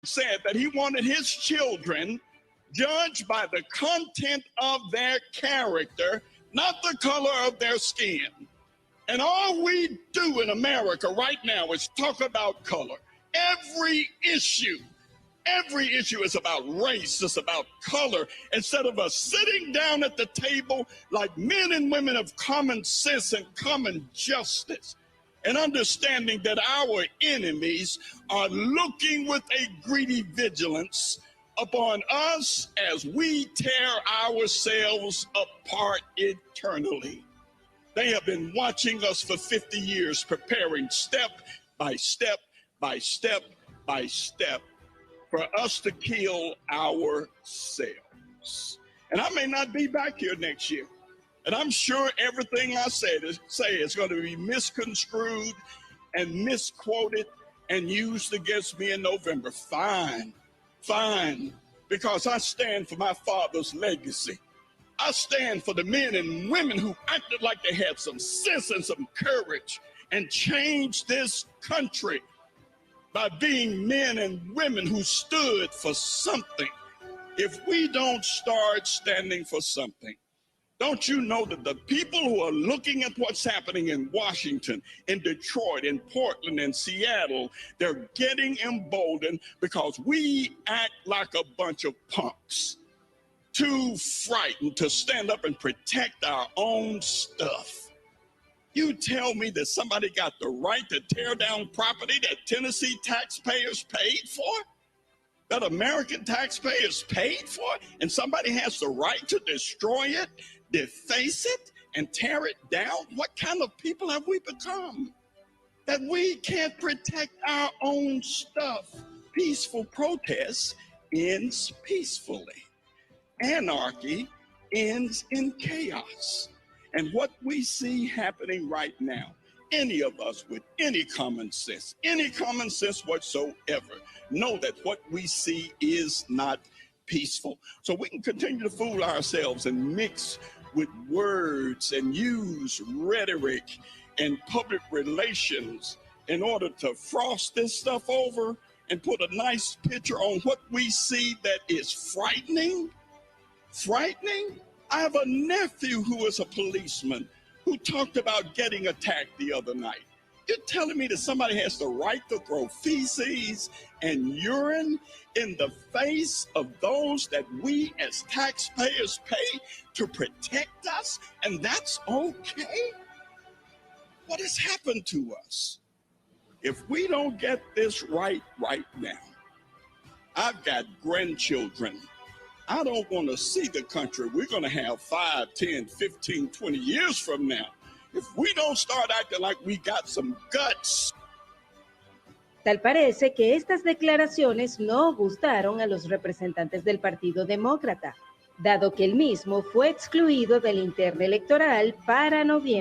said that he wanted his children judged by the content of their character, not the color of their skin. And all we do in America right now is talk about color. Every issue is about race, it's about color. Instead of us sitting down at the table like men and women of common sense and common justice, and understanding that our enemies are looking with a greedy vigilance upon us as we tear ourselves apart eternally. They have been watching us for 50 years, preparing step by step by step by step for us to kill ourselves. And I may not be back here next year. And I'm sure everything I say is going to be misconstrued and misquoted and used against me in November. Fine, because I stand for my father's legacy. I stand for the men and women who acted like they had some sense and some courage and changed this country by being men and women who stood for something. If we don't start standing for something, don't you know that the people who are looking at what's happening in Washington, in Detroit, in Portland, in Seattle, they're getting emboldened because we act like a bunch of punks, too frightened to stand up and protect our own stuff. You tell me that somebody got the right to tear down property that Tennessee taxpayers paid for? That American taxpayers paid for? And somebody has the right to destroy it, deface it, and tear it down? What kind of people have we become? That we can't protect our own stuff. Peaceful protest ends peacefully. Anarchy ends in chaos. And what we see happening right now, any of us with any common sense whatsoever, know that what we see is not peaceful. So we can continue to fool ourselves and mix with words and use rhetoric and public relations in order to frost this stuff over and put a nice picture on what we see that is frightening. I have a nephew who is a policeman who talked about getting attacked the other night. You're telling me that somebody has the right to throw feces and urine in the face of those that we as taxpayers pay to protect us, and that's okay? What has happened to us? If we don't get this right now, I've got grandchildren. I don't want to see the country we're going to have 5, 10, 15, 20 years from now. If we don't start acting like we got some guts. Tal parece que estas declaraciones no gustaron a los representantes del Partido Demócrata, dado que el mismo fue excluido de la interna electoral para noviembre.